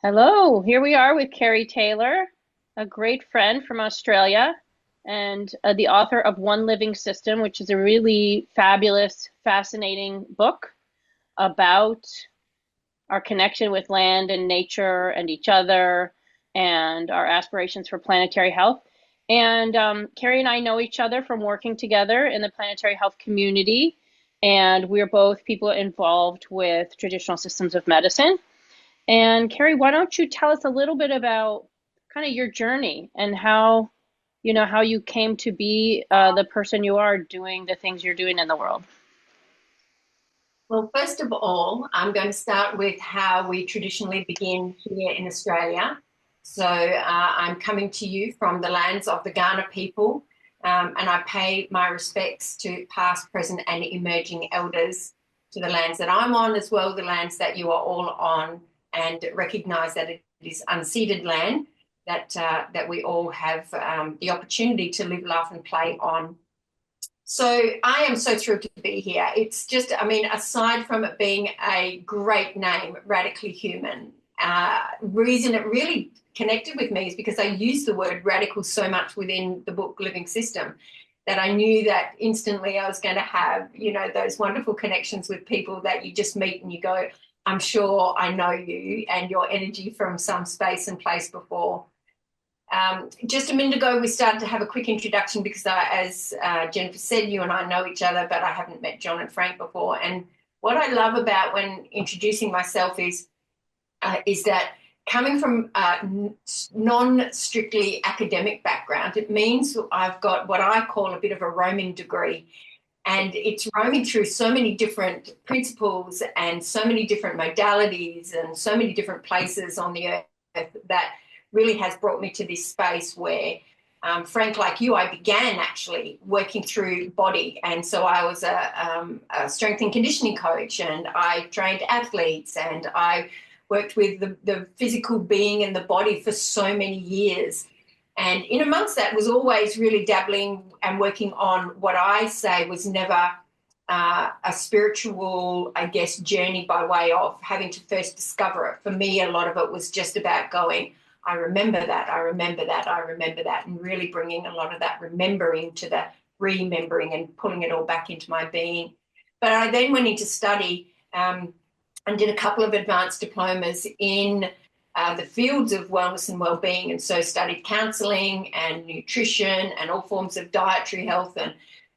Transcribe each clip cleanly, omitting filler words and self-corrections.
Hello, here we are with Cari Taylor, a great friend from Australia and the author of One Living System, which is a really fabulous, fascinating book about our connection with land and nature and each other and our aspirations for planetary health. And Cari and I know each other from working together in the planetary health community, and we're both people involved with traditional systems of medicine. And Cari, why don't you tell us a little bit about kind of your journey and how you came to be the person you are doing the things you're doing in the world. Well, first of all, I'm going to start with how we traditionally begin here in Australia. I'm coming to you from the lands of the Kaurna people, and I pay my respects to past, present, and emerging elders to the lands that I'm on, as well as the lands that you are all on, and recognise that it is unceded land that we all have the opportunity to live, laugh, and play on. So I am so thrilled to be here. It's just, aside from it being a great name, Radically Human, reason it really connected with me is because I use the word radical so much within the book Living System that I knew that instantly I was going to have, those wonderful connections with people that you just meet and you go, I'm sure I know you and your energy from some space and place before. Just a minute ago, we started to have a quick introduction because, as Jennifer said, you and I know each other, but I haven't met John and Frank before. And what I love about when introducing myself is that coming from a non-strictly academic background, it means I've got what I call a bit of a roaming degree. And it's roaming through so many different principles and so many different modalities and so many different places on the earth that really has brought me to this space where, Frank, like you, I began actually working through body. And so I was a strength and conditioning coach, and I trained athletes, and I worked with the physical being and the body for so many years. And in amongst that was always really dabbling and working on what I say was never a spiritual, I guess, journey by way of having to first discover it. For me, a lot of it was just about going, I remember that, I remember that, I remember that, and really bringing a lot of that remembering to the remembering and pulling it all back into my being. But I then went into study and did a couple of advanced diplomas in the fields of wellness and well-being, and so studied counselling and nutrition and all forms of dietary health, and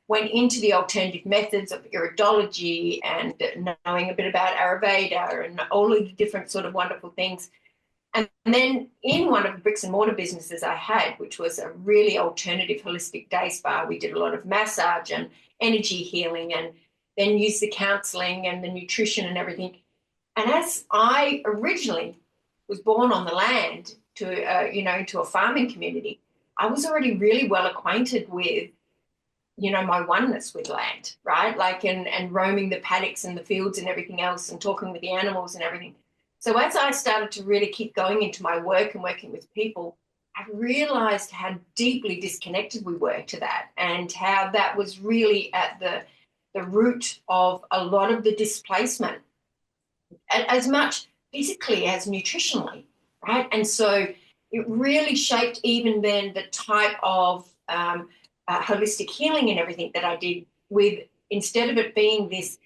went into the alternative methods of iridology and knowing a bit about Ayurveda and all of the different sort of wonderful things. And then in one of the bricks and mortar businesses I had, which was a really alternative holistic day spa, we did a lot of massage and energy healing, and then used the counselling and the nutrition and everything. And as I originally was born on the land to a farming community, I was already really well acquainted with, my oneness with land, right? Like, and roaming the paddocks and the fields and everything else and talking with the animals and everything. So as I started to really keep going into my work and working with people, I realized how deeply disconnected we were to that, and how that was really at the root of a lot of the displacement, as much physically as nutritionally, right? And so it really shaped even then the type of holistic healing and everything that I did with, instead of it being this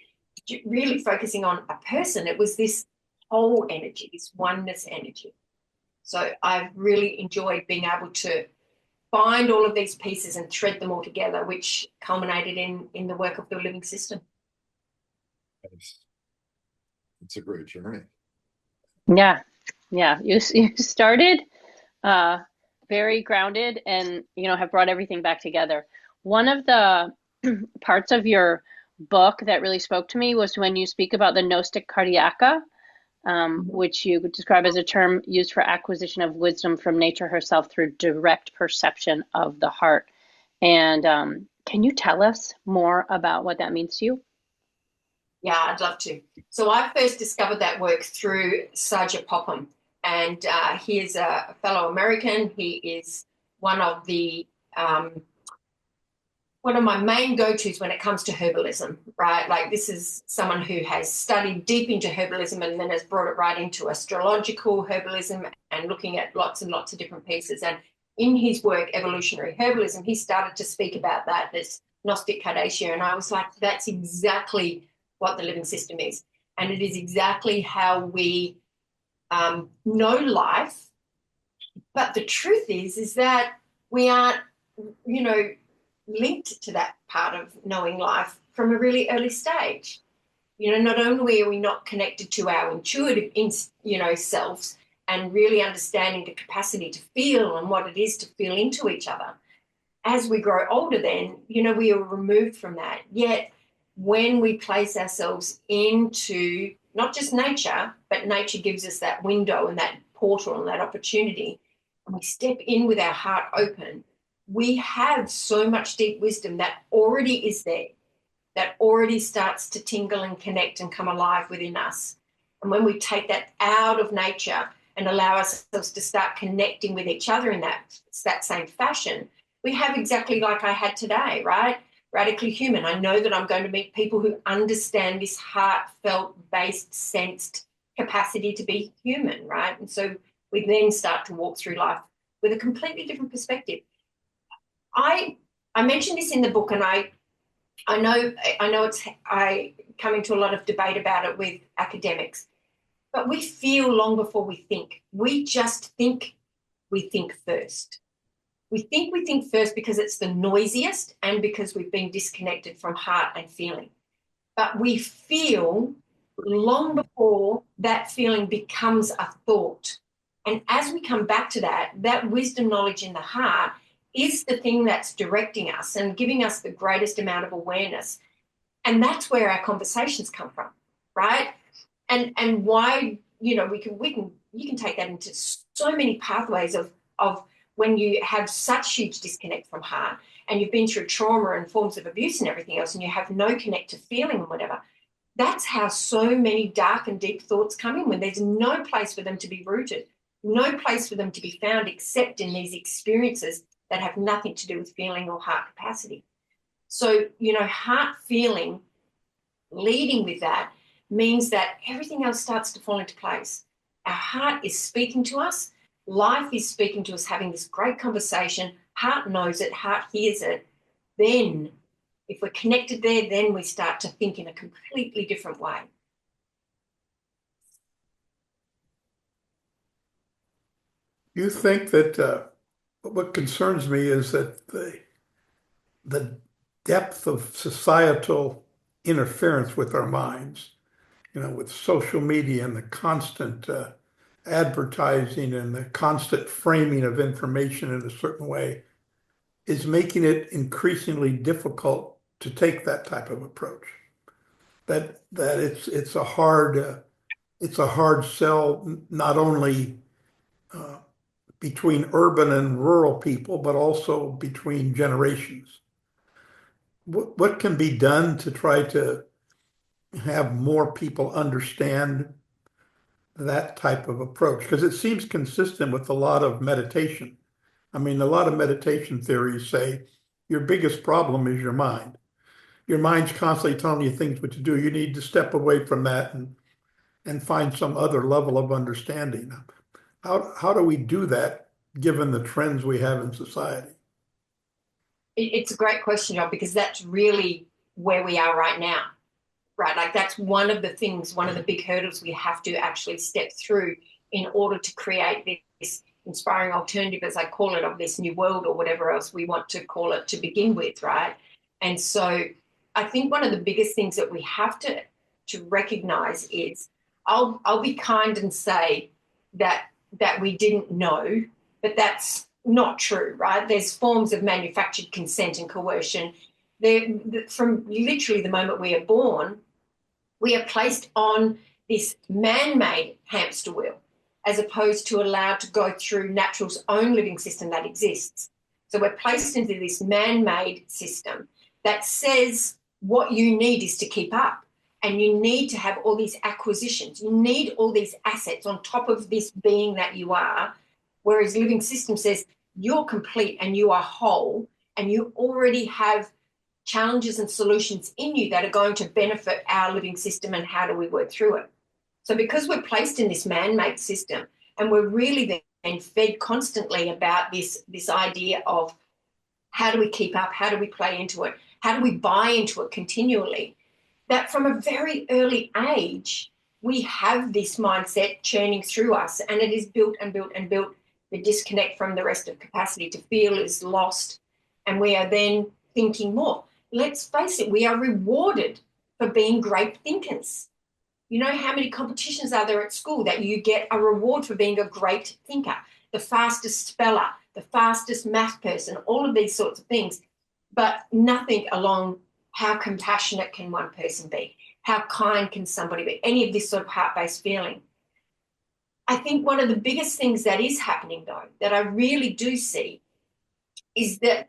really focusing on a person, it was this whole energy, this oneness energy. So I've really enjoyed being able to find all of these pieces and thread them all together, which culminated in the work of the living system. It's a great journey. Yeah, yeah. You started uh, very grounded and have brought everything back together. One of the parts of your book that really spoke to me was when you speak about the Gnostic Cardiaca, which you could describe as a term used for acquisition of wisdom from nature herself through direct perception of the heart. And can you tell us more about what that means to you? Yeah, I'd love to. So I first discovered that work through Saja Popham, and he is a fellow American. He is one of the one of my main go-tos when it comes to herbalism, right? Like, this is someone who has studied deep into herbalism and then has brought it right into astrological herbalism and looking at lots and lots of different pieces. And in his work, Evolutionary Herbalism, he started to speak about that, this Gnostic Cardassia. And I was like, that's exactly what the living system is. And it is exactly how we know life. But the truth is that we aren't, linked to that part of knowing life from a really early stage. Not only are we not connected to our intuitive, selves and really understanding the capacity to feel and what it is to feel into each other. As we grow older then, we are removed from that. Yet when we place ourselves into not just nature, but nature gives us that window and that portal and that opportunity, and we step in with our heart open, we have so much deep wisdom that already is there, that already starts to tingle and connect and come alive within us. And when we take that out of nature and allow ourselves to start connecting with each other in that same fashion, we have exactly like I had today, right? Radically human. I know that I'm going to meet people who understand this heartfelt, based, sensed capacity to be human, right? And so we then start to walk through life with a completely different perspective. I mentioned this in the book, and I know I come into a lot of debate about it with academics, but we feel long before we think. We just think we think first. We think first because it's the noisiest and because we've been disconnected from heart and feeling. But we feel long before that feeling becomes a thought. And as we come back to that wisdom knowledge in the heart is the thing that's directing us and giving us the greatest amount of awareness. And that's where our conversations come from, right? And why, you can take that into so many pathways of when you have such huge disconnect from heart and you've been through trauma and forms of abuse and everything else, and you have no connect to feeling and whatever. That's how so many dark and deep thoughts come in, when there's no place for them to be rooted, no place for them to be found except in these experiences that have nothing to do with feeling or heart capacity. So, heart feeling, leading with that, means that everything else starts to fall into place. Our heart is speaking to us. Life is speaking to us, having this great conversation. Heart knows it. Heart hears it. Then, if we're connected there, then we start to think in a completely different way. You think that what concerns me is that the depth of societal interference with our minds, with social media and the constant advertising and the constant framing of information in a certain way, is making it increasingly difficult to take that type of approach. That it's a hard sell, not only between urban and rural people, but also between generations. What can be done to try to have more people understand that type of approach? Because it seems consistent with a lot of meditation. I mean, a lot of meditation theories say your biggest problem is your mind. Your mind's constantly telling you things what to do. You need to step away from that and find some other level of understanding. How do we do that given the trends we have in society? It's a great question, John, because that's really where we are right now, right? Like, that's one of the things, one of the big hurdles we have to actually step through in order to create this inspiring alternative, as I call it, of this new world or whatever else we want to call it to begin with, right? And so I think one of the biggest things that we have to recognize is, I'll be kind and say that we didn't know, but that's not true, right? There's forms of manufactured consent and coercion. From literally the moment we are born, we are placed on this man-made hamster wheel as opposed to allowed to go through natural's own living system that exists. So we're placed into this man-made system that says what you need is to keep up, and you need to have all these acquisitions. You need all these assets on top of this being that you are, whereas living system says you're complete and you are whole and you already have challenges and solutions in you that are going to benefit our living system, and how do we work through it? So because we're placed in this man-made system, and we're really then fed constantly about this idea of how do we keep up, how do we play into it, how do we buy into it continually, that from a very early age, we have this mindset churning through us, and it is built and built and built. The disconnect from the rest of capacity to feel is lost, and we are then thinking more. Let's face it, we are rewarded for being great thinkers. You know how many competitions are there at school that you get a reward for being a great thinker, the fastest speller, the fastest math person, all of these sorts of things, but nothing along how compassionate can one person be, how kind can somebody be, any of this sort of heart-based feeling. I think one of the biggest things that is happening, though, that I really do see is that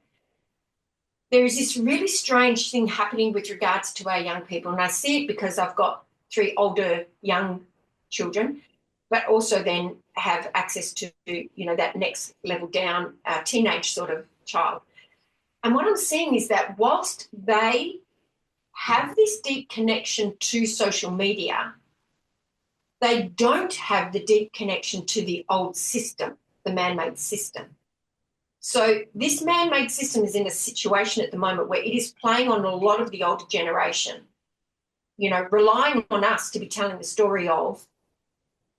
there is this really strange thing happening with regards to our young people. And I see it because I've got 3 older young children, but also then have access to, you know, that next level down, teenage sort of child. And what I'm seeing is that whilst they have this deep connection to social media, they don't have the deep connection to the old system, the man-made system. So this man-made system is in a situation at the moment where it is playing on a lot of the older generation, you know, relying on us to be telling the story of,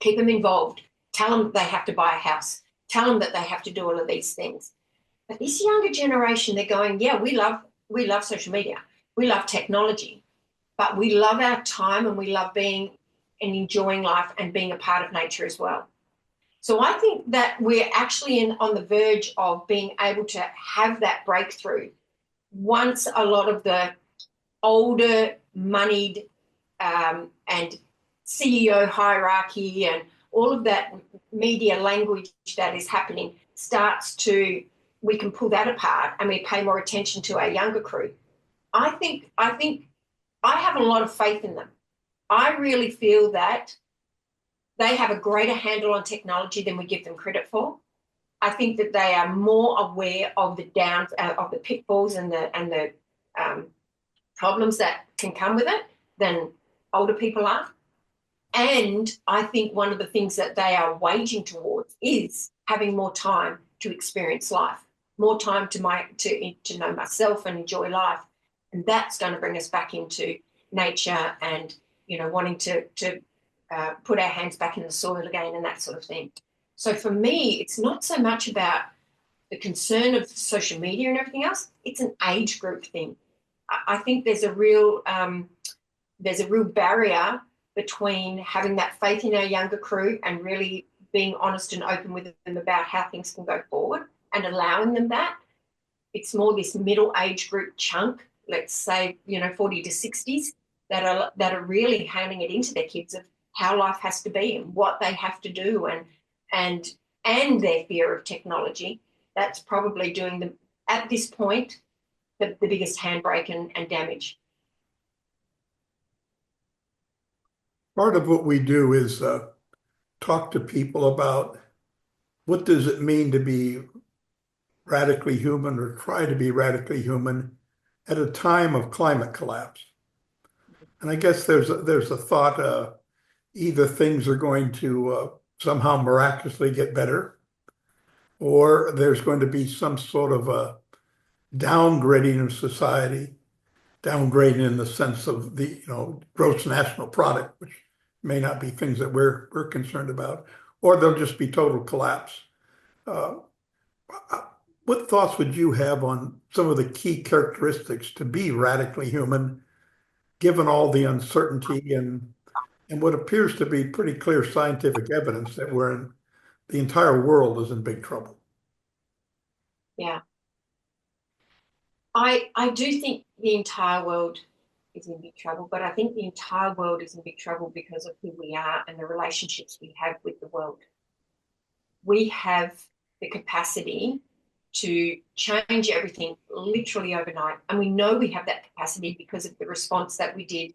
keep them involved, tell them they have to buy a house, tell them that they have to do all of these things. But this younger generation, they're going, yeah, we love social media, we love technology, but we love our time, and we love being and enjoying life and being a part of nature as well. So I think that we're actually on the verge of being able to have that breakthrough once a lot of the older, moneyed and CEO hierarchy and all of that media language that is happening starts to, we can pull that apart and we pay more attention to our younger crew. I think I have a lot of faith in them. I really feel that they have a greater handle on technology than we give them credit for. I think that they are more aware of the of the pitfalls and the problems that can come with it than older people are. And I think one of the things that they are waging towards is having more time to experience life, more time to know myself and enjoy life. And that's going to bring us back into nature and, you know, wanting to put our hands back in the soil again and that sort of thing. So for me, it's not so much about the concern of social media and everything else. It's an age group thing. I think there's a real barrier between having that faith in our younger crew and really being honest and open with them about how things can go forward and allowing them that. It's more this middle age group chunk, let's say, you know, 40 to 60s, that are really handing it into their kids of how life has to be and what they have to do and their fear of technology. That's probably doing them, at this point, the biggest handbrake and damage. Part of what we do is talk to people about what does it mean to be radically human or try to be radically human at a time of climate collapse. And I guess there's a thought either things are going to somehow miraculously get better, or there's going to be some sort of a downgrading of society, downgrading in the sense of the, you know, gross national product, which may not be things that we're concerned about, or there'll just be total collapse. What thoughts would you have on some of the key characteristics to be radically human, given all the uncertainty and what appears to be pretty clear scientific evidence that the entire world is in big trouble? Yeah. I do think the entire world is in big trouble, but I think the entire world is in big trouble because of who we are and the relationships we have with the world. We have the capacity to change everything literally overnight. And we know we have that capacity because of the response that we did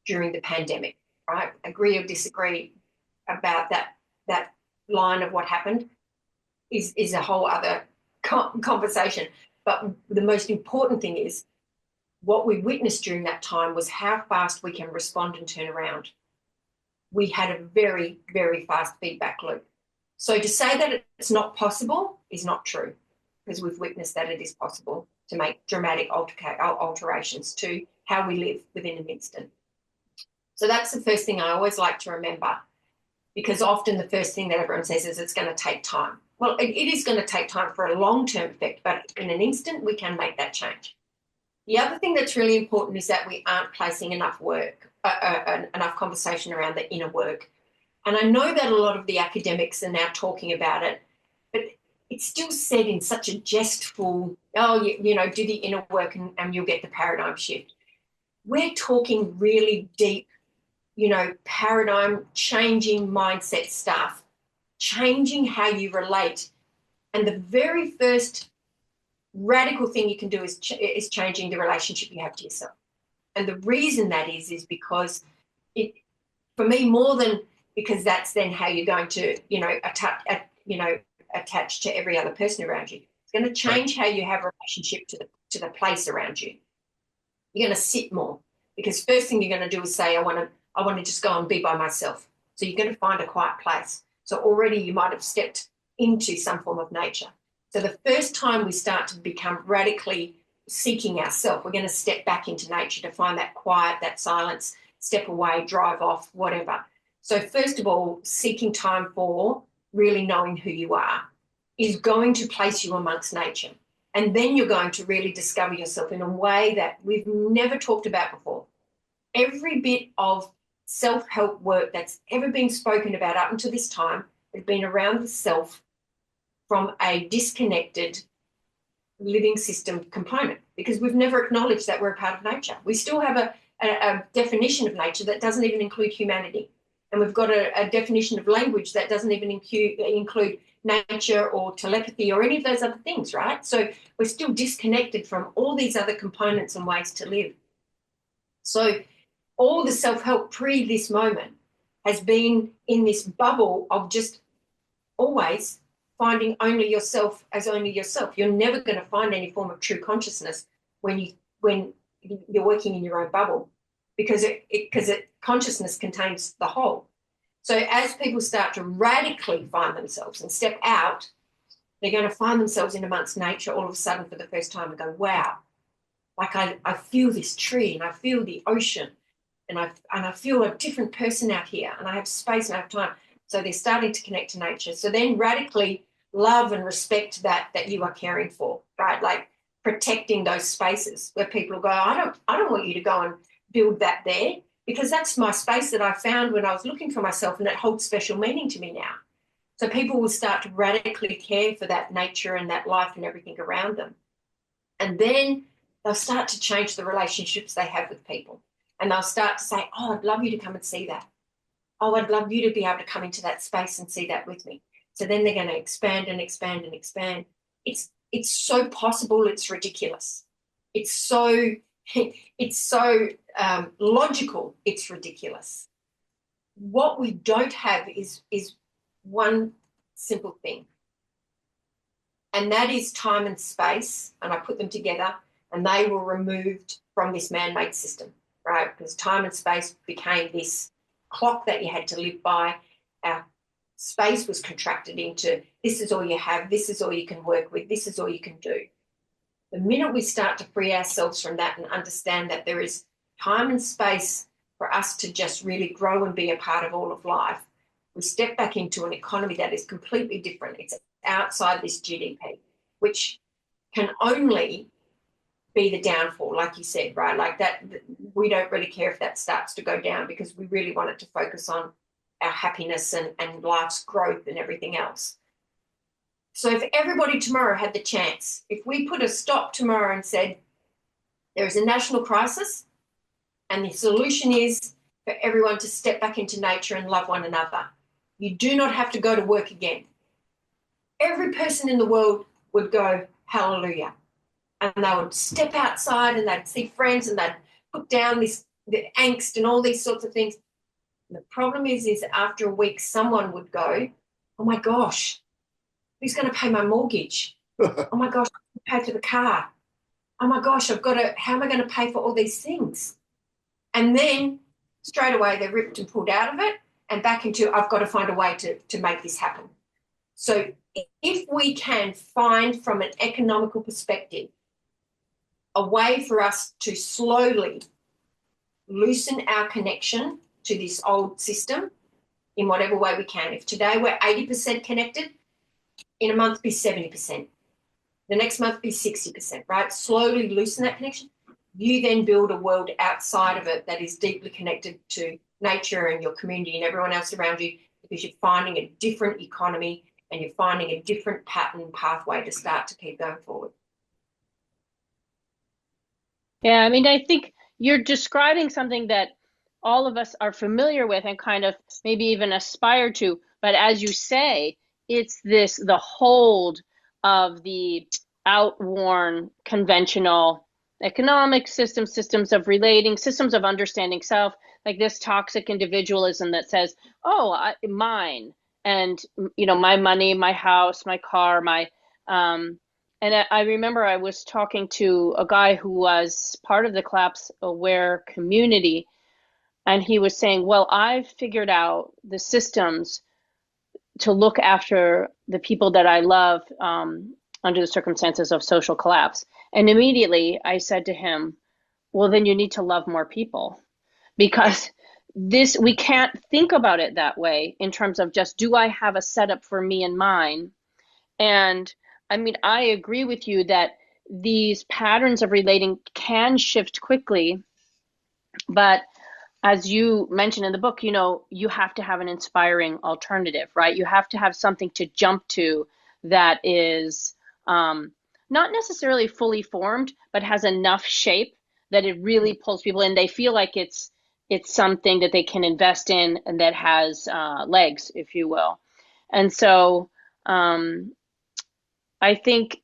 during the pandemic, right? Agree or disagree about that line of what happened is a whole other conversation. But the most important thing is what we witnessed during that time was how fast we can respond and turn around. We had a very, very fast feedback loop. So to say that it's not possible is not true, because we've witnessed that it is possible to make dramatic alterations to how we live within an instant. So that's the first thing I always like to remember, because often the first thing that everyone says is it's going to take time. Well, it is going to take time for a long-term effect, but in an instant we can make that change. The other thing that's really important is that we aren't placing enough work, enough conversation around the inner work. And I know that a lot of the academics are now talking about it, but it's still said in such a jestful, oh, you know, do the inner work and you'll get the paradigm shift. We're talking really deep, you know, paradigm changing mindset stuff, changing how you relate. And the very first radical thing you can do is changing the relationship you have to yourself. And the reason that is because it, for me, more than because that's then how you're going to, you know, attach to every other person around you. It's going to change how you have a relationship to the place around you. You're going to sit more, because first thing you're going to do is say, I want to just go and be by myself. So you're going to find a quiet place. So already you might have stepped into some form of nature. So the first time we start to become radically seeking ourselves, we're going to step back into nature to find that quiet, that silence, step away, drive off, whatever. So first of all, seeking time for really knowing who you are is going to place you amongst nature. And then you're going to really discover yourself in a way that we've never talked about before. Every bit of self-help work that's ever been spoken about up until this time has been around the self from a disconnected living system component, because we've never acknowledged that we're a part of nature. We still have a definition of nature that doesn't even include humanity. And we've got a definition of language that doesn't even include nature or telepathy or any of those other things, right? So we're still disconnected from all these other components and ways to live. So all the self-help pre this moment has been in this bubble of just always finding only yourself as only yourself. You're never going to find any form of true consciousness when you're working in your own bubble, because consciousness contains the whole. So as people start to radically find themselves and step out, they're going to find themselves in amongst nature all of a sudden for the first time and go, wow, like I feel this tree and I feel the ocean and I feel a different person out here and I have space and I have time. So they're starting to connect to nature. So then radically love and respect that you are caring for, right? Like protecting those spaces where people go, I don't want you to go and build that there, because that's my space that I found when I was looking for myself, and it holds special meaning to me now. So people will start to radically care for that nature and that life and everything around them. And then they'll start to change the relationships they have with people. And they'll start to say, oh, I'd love you to come and see that. Oh, I'd love you to be able to come into that space and see that with me. So then they're going to expand and expand and expand. It's so possible, it's ridiculous. It's so logical, it's ridiculous. What we don't have is one simple thing, and that is time and space. And I put them together, and they were removed from this man-made system, right? Because time and space became this clock that you had to live by. Our space was contracted into, this is all you have, this is all you can work with, this is all you can do. The minute we start to free ourselves from that and understand that there is time and space for us to just really grow and be a part of all of life, we step back into an economy that is completely different. It's outside this GDP, which can only be the downfall, like you said, right? Like that, we don't really care if that starts to go down, because we really want it to focus on our happiness and life's growth and everything else. So if everybody tomorrow had the chance, if we put a stop tomorrow and said, there is a national crisis and the solution is for everyone to step back into nature and love one another. You do not have to go to work again. Every person in the world would go, hallelujah. And they would step outside and they'd see friends and they'd put down the angst and all these sorts of things. And the problem is after a week, someone would go, oh my gosh, who's going to pay my mortgage? Oh my gosh, who's going to pay for the car? oh my gosh, how am I going to pay for all these things? And then straight away they're ripped and pulled out of it and back into, I've got to find a way to make this happen. So if we can find from an economical perspective a way for us to slowly loosen our connection to this old system in whatever way we can. If today we're 80% connected, in a month be 70%. The next month be 60%, right? Slowly loosen that connection. You then build a world outside of it that is deeply connected to nature and your community and everyone else around you, because you're finding a different economy and you're finding a different pathway to start to keep going forward. Yeah, I mean, I think you're describing something that all of us are familiar with and kind of maybe even aspire to. But as you say, it's the hold of the outworn conventional economic systems of relating, systems of understanding self, like this toxic individualism that says, oh, mine, and, my money, my house, my car, and I remember I was talking to a guy who was part of the Collapse Aware community, and he was saying, well, I've figured out the systems to look after the people that I love under the circumstances of social collapse. And immediately I said to him, well, then you need to love more people, because we can't think about it that way in terms of just, do I have a setup for me and mine? And I mean, I agree with you that these patterns of relating can shift quickly, but as you mentioned in the book, you have to have an inspiring alternative, right? You have to have something to jump to that is not necessarily fully formed, but has enough shape that it really pulls people in. They feel like it's something that they can invest in and that has legs, if you will. And so I think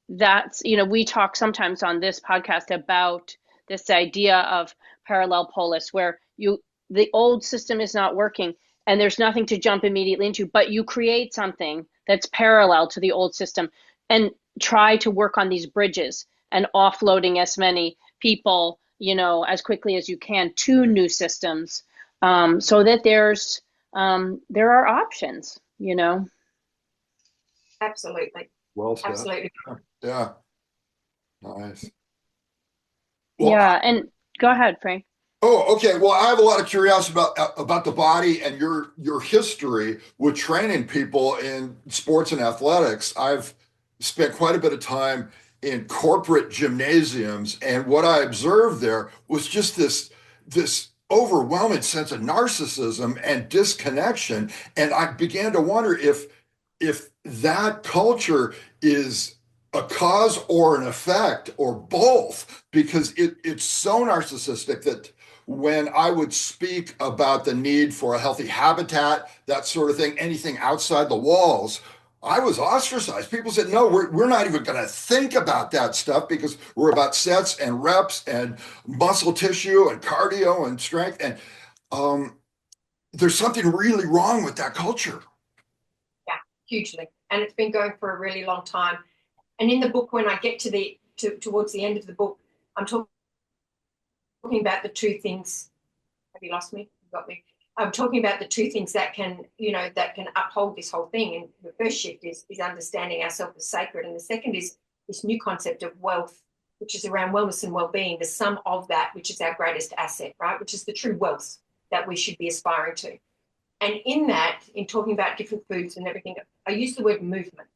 that's, we talk sometimes on this podcast about this idea of parallel polis, where the old system is not working and there's nothing to jump immediately into, but you create something that's parallel to the old system and try to work on these bridges and offloading as many people, as quickly as you can to new systems, so that there are options. Absolutely. Well said. Absolutely. Yeah. Nice. Well, Yeah, and go ahead, Frank. oh, okay. Well, I have a lot of curiosity about the body and your history with training people in sports and athletics. I've spent quite a bit of time in corporate gymnasiums, and what I observed there was just this overwhelming sense of narcissism and disconnection. And I began to wonder if that culture is a cause or an effect or both, because it's so narcissistic that when I would speak about the need for a healthy habitat, that sort of thing, anything outside the walls, I was ostracized. People said, no, we're not even going to think about that stuff, because we're about sets and reps and muscle tissue and cardio and strength. And there's something really wrong with that culture. Yeah, hugely. And it's been going for a really long time. And in the book, when I get towards the end of the book, I'm talking about the two things. Have you lost me? You got me. I'm talking about the two things that can uphold this whole thing. And the first shift is understanding ourselves as sacred. And the second is this new concept of wealth, which is around wellness and well-being, the sum of that, which is our greatest asset, right? Which is the true wealth that we should be aspiring to. And in that, in talking about different foods and everything, I use the word movement.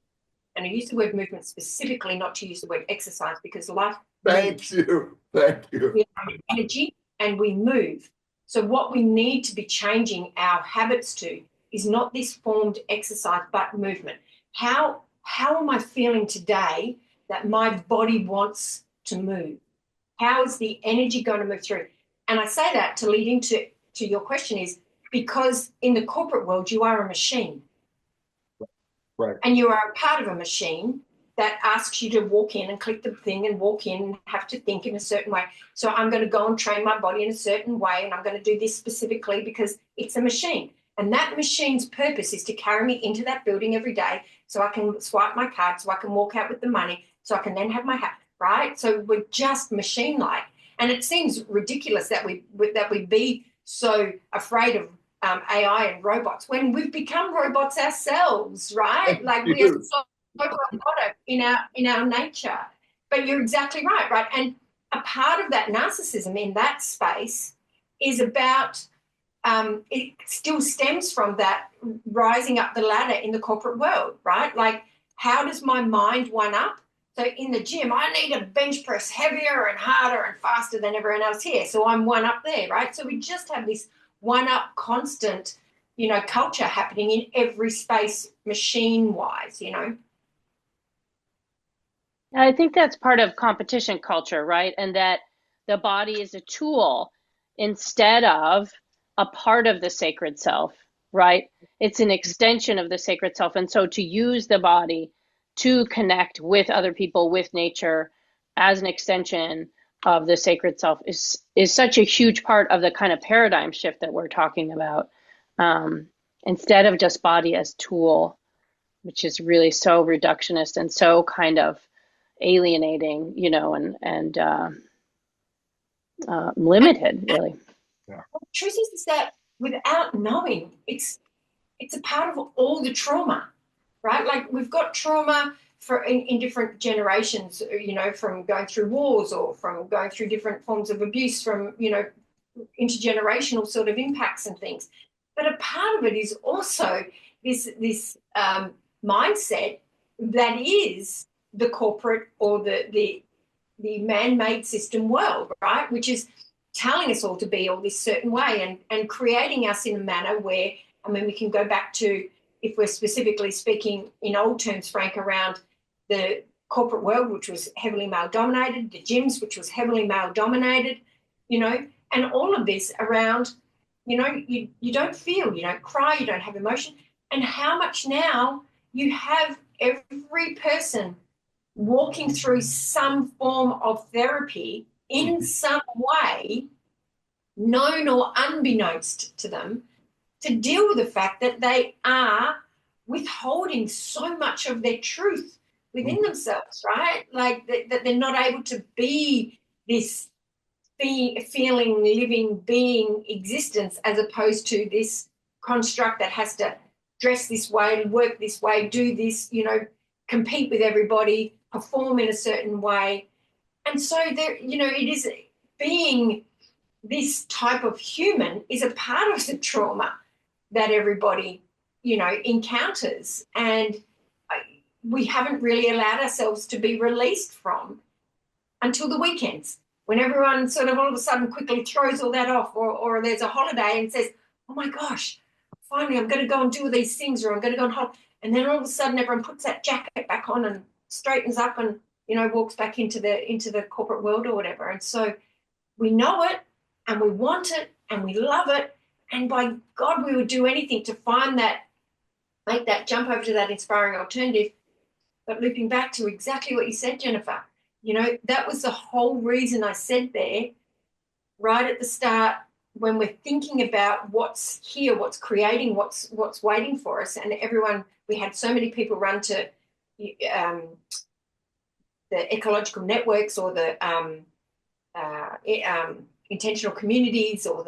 And I use the word movement specifically, not to use the word exercise, because life. Thank you. We have energy and we move. So what we need to be changing our habits to is not this formed exercise, but movement. How am I feeling today that my body wants to move? How is the energy going to move through? And I say that to lead into your question, is because in the corporate world, you are a machine. Right. And you are a part of a machine that asks you to walk in and click the thing and walk in and have to think in a certain way. So I'm going to go and train my body in a certain way, and I'm going to do this specifically because it's a machine. And that machine's purpose is to carry me into that building every day so I can swipe my card, so I can walk out with the money, so I can then have my hat, right? So we're just machine-like. And it seems ridiculous that we be so afraid of AI and robots when we've become robots ourselves, right? Like we are so robotic in our nature. But you're exactly right, right? And a part of that narcissism in that space is about it still stems from that rising up the ladder in the corporate world, right? Like, how does my mind one up? So in the gym, I need to bench press heavier and harder and faster than everyone else here. So I'm one up there, right? So we just have this one up constant, culture happening in every space machine wise, I think that's part of competition culture, right? And that the body is a tool instead of a part of the sacred self, right? It's an extension of the sacred self. And so to use the body to connect with other people, with nature, as an extension of the sacred self is such a huge part of the kind of paradigm shift that we're talking about. Instead of just body as tool, which is really so reductionist and so kind of alienating, and limited, really. Yeah. Well, the truth is that without knowing, it's a part of all the trauma, right? Like we've got trauma in different generations, from going through wars or from going through different forms of abuse, from intergenerational sort of impacts and things. But a part of it is also this mindset that is the corporate or the man-made system world, right? Which is telling us all to be all this certain way and creating us in a manner where, I mean, we can go back to, if we're specifically speaking in old terms, Frank, around the corporate world, which was heavily male-dominated, the gyms, which was heavily male-dominated, and all of this around, you don't feel, you don't cry, you don't have emotion, and how much now you have every person walking through some form of therapy in some way, known or unbeknownst to them, to deal with the fact that they are withholding so much of their truth within themselves, right? Like that they're not able to be this feeling, living, being existence, as opposed to this construct that has to dress this way, work this way, do this, compete with everybody, perform in a certain way. And so there, it is being this type of human is a part of the trauma that everybody, encounters. And we haven't really allowed ourselves to be released from until the weekends, when everyone sort of all of a sudden quickly throws all that off, or there's a holiday and says, oh my gosh, finally I'm going to go and do these things, or I'm going to go on holiday. And then all of a sudden everyone puts that jacket back on and straightens up and, walks back into the corporate world or whatever. And so we know it and we want it and we love it. And by God, we would do anything to find that, make that jump over to that inspiring alternative. But looping back to exactly what you said, Jennifer, that was the whole reason I said there right at the start, when we're thinking about what's here, what's creating, what's waiting for us. And everyone, we had so many people run to the ecological networks or the intentional communities, or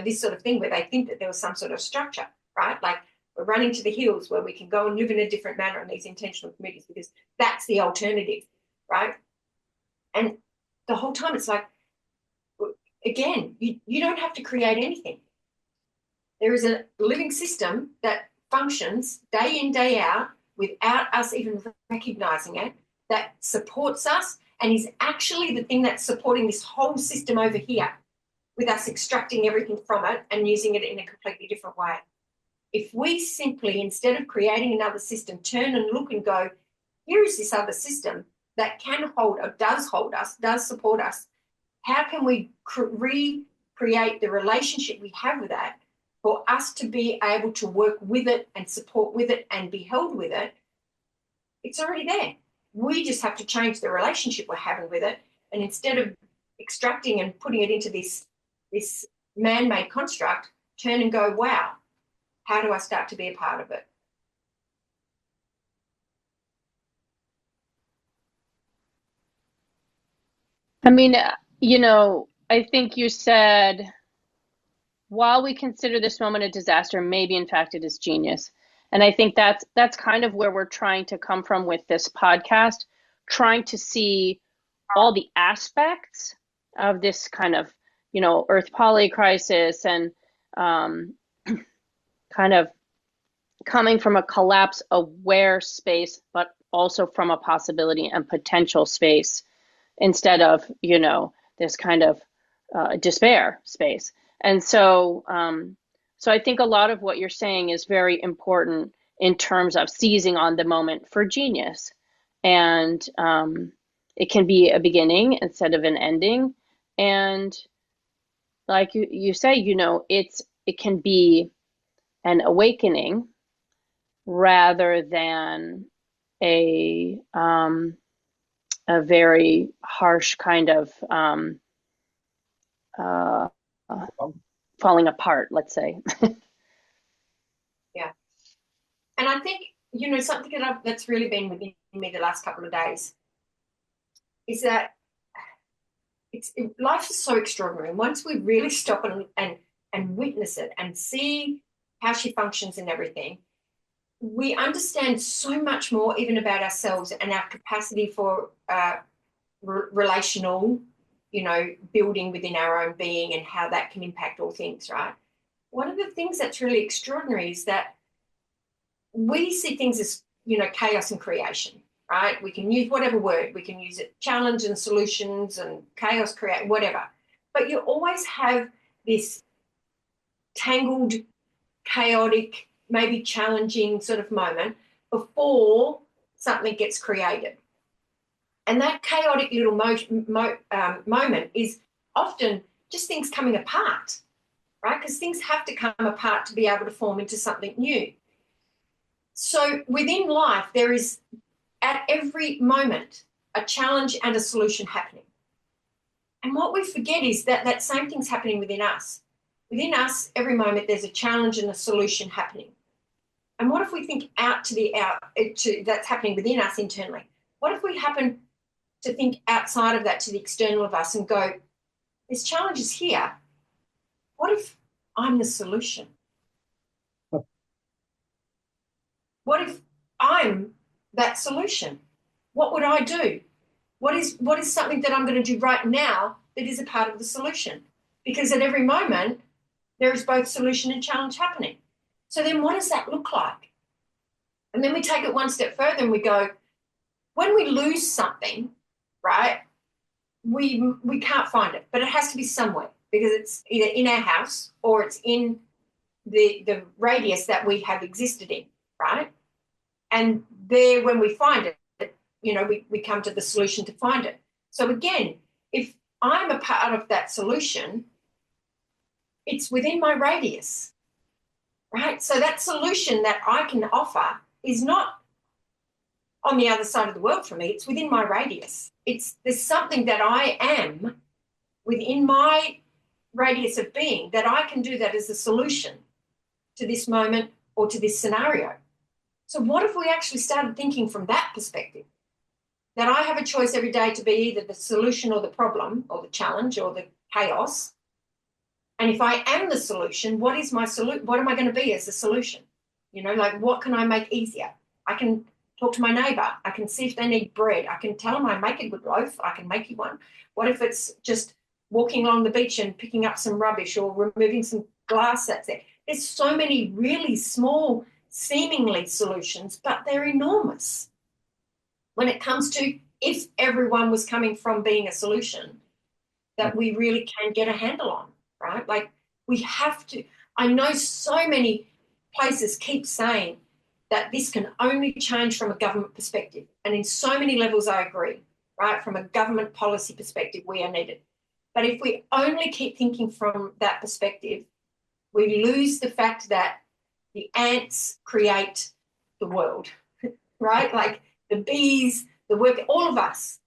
this sort of thing, where they think that there was some sort of structure, right? Like we're running to the hills where we can go and live in a different manner in these intentional communities because that's the alternative, right? And the whole time it's like, again, you don't have to create anything. There is a living system that functions day in, day out, without us even recognizing it, that supports us and is actually the thing that's supporting this whole system over here, with us extracting everything from it and using it in a completely different way. If we simply, instead of creating another system, turn and look and go, here is this other system that can hold or does hold us, does support us, how can we recreate the relationship we have with that for us to be able to work with it and support with it and be held with it? It's already there. We just have to change the relationship we're having with it. And instead of extracting and putting it into this man-made construct, turn and go, wow, how do I start to be a part of it? I mean, I think you said, while we consider this moment a disaster, maybe in fact it is genius. And I think that's kind of where we're trying to come from with this podcast, trying to see all the aspects of this kind of, Earth poly crisis, and um, kind of coming from a collapse aware space, but also from a possibility and potential space, instead of, this kind of despair space. And so I think a lot of what you're saying is very important in terms of seizing on the moment for genius. And it can be a beginning instead of an ending. And like you say, it can be an awakening rather than a a very harsh kind of uh, falling apart, let's say. Yeah. And I think, something that's really been within me the last couple of days is that life is so extraordinary. And once we really stop and witness it and see how she functions and everything, we understand so much more even about ourselves and our capacity for relational, building within our own being and how that can impact all things, right? One of the things that's really extraordinary is that we see things as, chaos and creation, right? We can use whatever word. We can use it, challenge and solutions and chaos, create, whatever. But you always have this tangled, chaotic, maybe challenging sort of moment before something gets created. And that chaotic little moment is often just things coming apart, right? Because things have to come apart to be able to form into something new. So within life, there is at every moment a challenge and a solution happening. And what we forget is that same thing's happening within us. Within us, every moment there's a challenge and a solution happening. And what if we think out to that's happening within us internally? What if we happen to think outside of that to the external of us and go, this challenge is here. What if I'm the solution? What if I'm that solution? What would I do? What is something that I'm going to do right now that is a part of the solution? Because at every moment, there is both solution and challenge happening. So then what does that look like? And then we take it one step further and we go, when we lose something, right, we can't find it, but it has to be somewhere because it's either in our house or it's in the radius that we have existed in, right? And there, when we find it, we come to the solution to find it. So again, if I'm a part of that solution, it's within my radius, right? So that solution that I can offer is not on the other side of the world for me. It's within my radius. There's something that I am within my radius of being that I can do that as a solution to this moment or to this scenario. So what if we actually started thinking from that perspective? That I have a choice every day to be either the solution or the problem or the challenge or the chaos. And if I am the solution, what is my solution? What am I going to be as the solution? What can I make easier? I can talk to my neighbour. I can see if they need bread. I can tell them I make a good loaf. I can make you one. What if it's just walking along the beach and picking up some rubbish or removing some glass that's there? There's so many really small, seemingly solutions, but they're enormous. When it comes to if everyone was coming from being a solution that we really can get a handle on, right? Like we have to, I know so many places keep saying that this can only change from a government perspective. And in so many levels, I agree, right? From a government policy perspective, we are needed. But if we only keep thinking from that perspective, we lose the fact that the ants create the world, right? Like the bees, the work, all of us,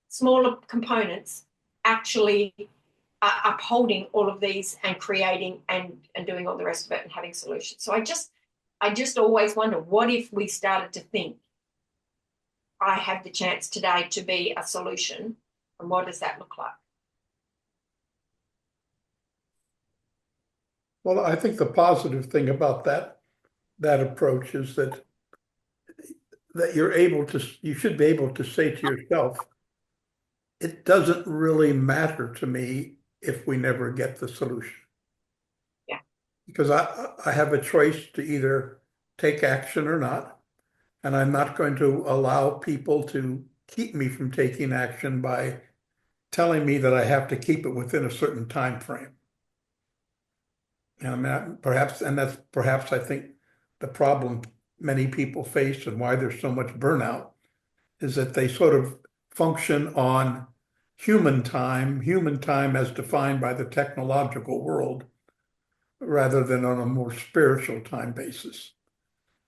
smaller components actually are upholding all of these and creating and doing all the rest of it and having solutions. So I just always wonder, what if we started to think, I have the chance today to be a solution And what does that look like? Well, I think the positive thing about that approach is that you should be able to say to yourself, it doesn't really matter to me if we never get the solution. Yeah. Because I have a choice to either take action or not, and I'm not going to allow people to keep me from taking action by telling me that I have to keep it within a certain time frame. And that's perhaps I think the problem many people face and why there's so much burnout is that they sort of function on human time as defined by the technological world, rather than on a more spiritual time basis.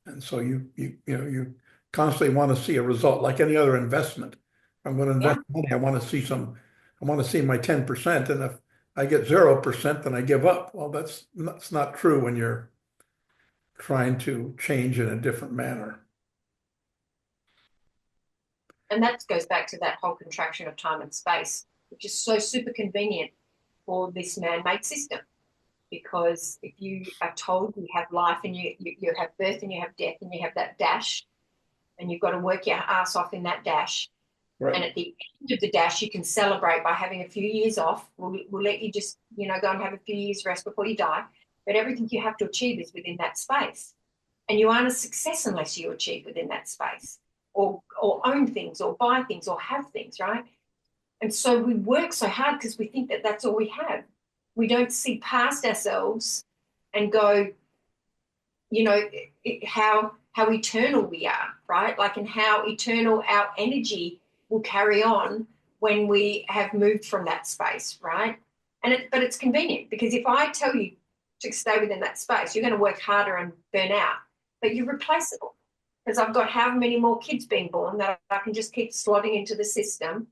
And so you constantly want to see a result, like any other investment. If I'm going to invest money, I want to see my 10%. And if I get 0%, then I give up. Well, that's not true when you're trying to change in a different manner. And that goes back to that whole contraction of time and space, which is so super convenient for this man-made system. Because if you are told you have life and you have birth and you have death and you have that dash, and you've got to work your ass off in that dash, Right. And at the end of the dash, you can celebrate by having a few years off. We'll let you just, go and have a few years rest before you die. But everything you have to achieve is within that space. And you aren't a success unless you achieve within that space or own things or buy things or have things, right? And so we work so hard because we think that that's all we have. We don't see past ourselves and go, how eternal we are, right? Like, and how eternal our energy will carry on when we have moved from that space, right? But it's convenient because if I tell you to stay within that space, you're going to work harder and burn out, but you're replaceable because I've got how many more kids being born that I can just keep slotting into the system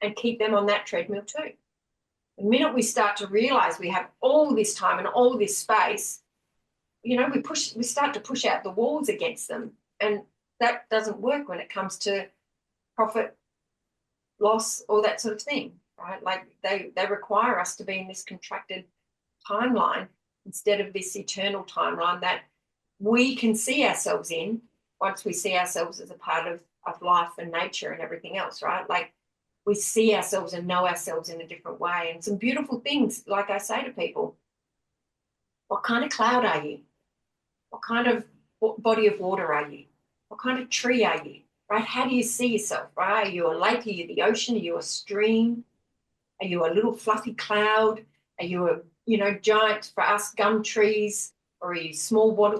and keep them on that treadmill too. The minute we start to realize we have all this time and all this space, we start to push out the walls against them. And that doesn't work when it comes to profit, loss, all that sort of thing, right? Like they require us to be in this contracted timeline instead of this eternal timeline that we can see ourselves in once we see ourselves as a part of life and nature and everything else, right? Like we see ourselves and know ourselves in a different way. And some beautiful things, like I say to people, what kind of cloud are you? What kind of body of water are you? What kind of tree are you? Right? How do you see yourself? Right? Are you a lake? Are you the ocean? Are you a stream? Are you a little fluffy cloud? Are you a giant, for us, gum trees? Or are you small water?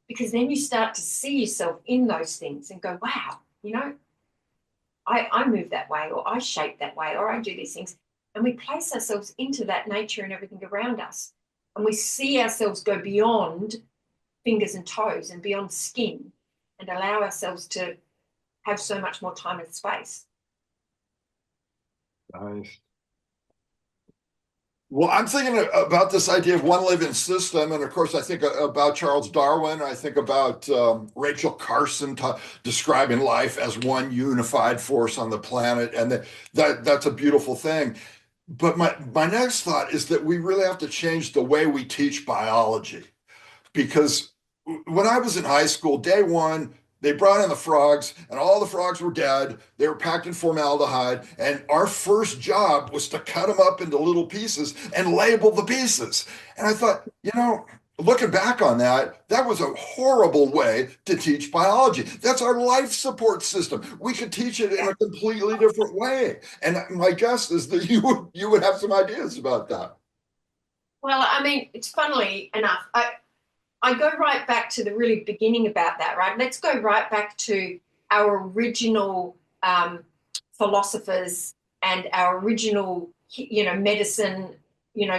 Because then you start to see yourself in those things and go, wow, I move that way, or I shape that way, or I do these things. And we place ourselves into that nature and everything around us. And we see ourselves go beyond fingers and toes and beyond skin and allow ourselves to have so much more time and space. Nice. Well, I'm thinking about this idea of one living system. And of course, I think about Charles Darwin. I think about Rachel Carson describing life as one unified force on the planet. And that's a beautiful thing. But my next thought is that we really have to change the way we teach biology. Because when I was in high school, day one, they brought in the frogs and all the frogs were dead. They were packed in formaldehyde. And our first job was to cut them up into little pieces and label the pieces. And I thought, looking back on that, that was a horrible way to teach biology. That's our life support system. We could teach it in a completely different way. And my guess is that you would have some ideas about that. Well, I mean, it's funnily enough, I go right back to the really beginning about that, right? Let's go right back to our original philosophers and our original, medicine,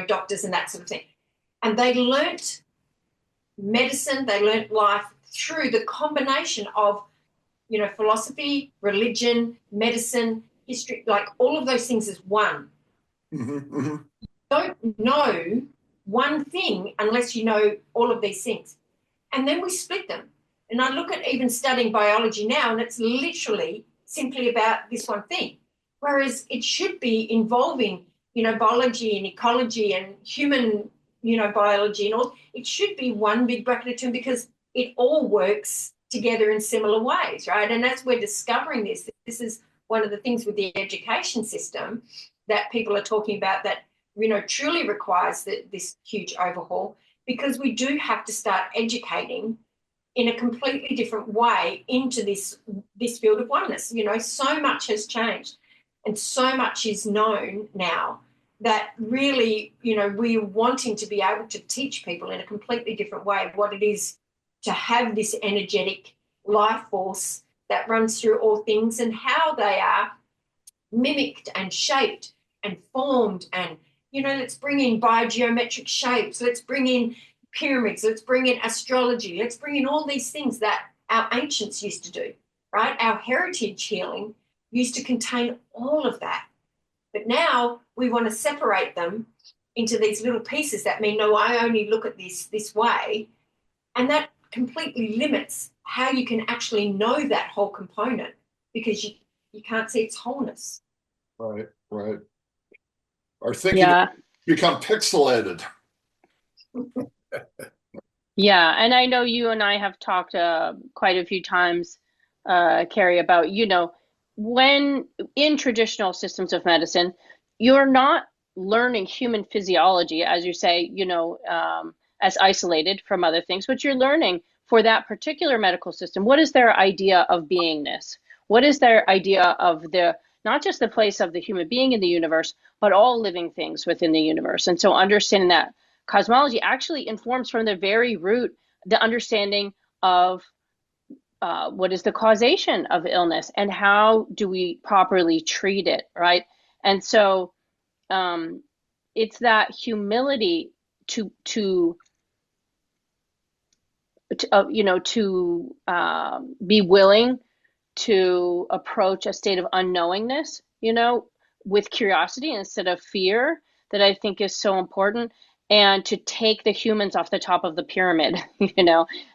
doctors and that sort of thing. And they learnt medicine, they learnt life through the combination of, philosophy, religion, medicine, history, like all of those things as one. Mm-hmm, mm-hmm. Don't know one thing unless you know all of these things. And then we split them. And I look at even studying biology now, and it's literally simply about this one thing. Whereas it should be involving, biology and ecology and human, biology and all. It should be one big bracket of term because it all works together in similar ways, right? And as we're discovering this is one of the things with the education system that people are talking about that, truly requires this huge overhaul, because we do have to start educating in a completely different way into this field of oneness. So much has changed and so much is known now that really, we're wanting to be able to teach people in a completely different way what it is to have this energetic life force that runs through all things and how they are mimicked and shaped and formed. And, let's bring in biogeometric shapes. Let's bring in pyramids. Let's bring in astrology. Let's bring in all these things that our ancients used to do, right? Our heritage healing used to contain all of that. But now we want to separate them into these little pieces that mean, no, I only look at this way. And that completely limits how you can actually know that whole component, because you can't see its wholeness. Right. Our thinking Yeah. become pixelated. Yeah, and I know you and I have talked quite a few times, Cari, about, when in traditional systems of medicine, you're not learning human physiology, as you say, as isolated from other things, but you're learning for that particular medical system, what is their idea of beingness? What is their idea of not just the place of the human being in the universe, but all living things within the universe? And so understanding that cosmology actually informs from the very root the understanding of what is the causation of illness and how do we properly treat it, right? And so it's that humility to be willing to approach a state of unknowingness, with curiosity instead of fear, that I think is so important. And to take the humans off the top of the pyramid,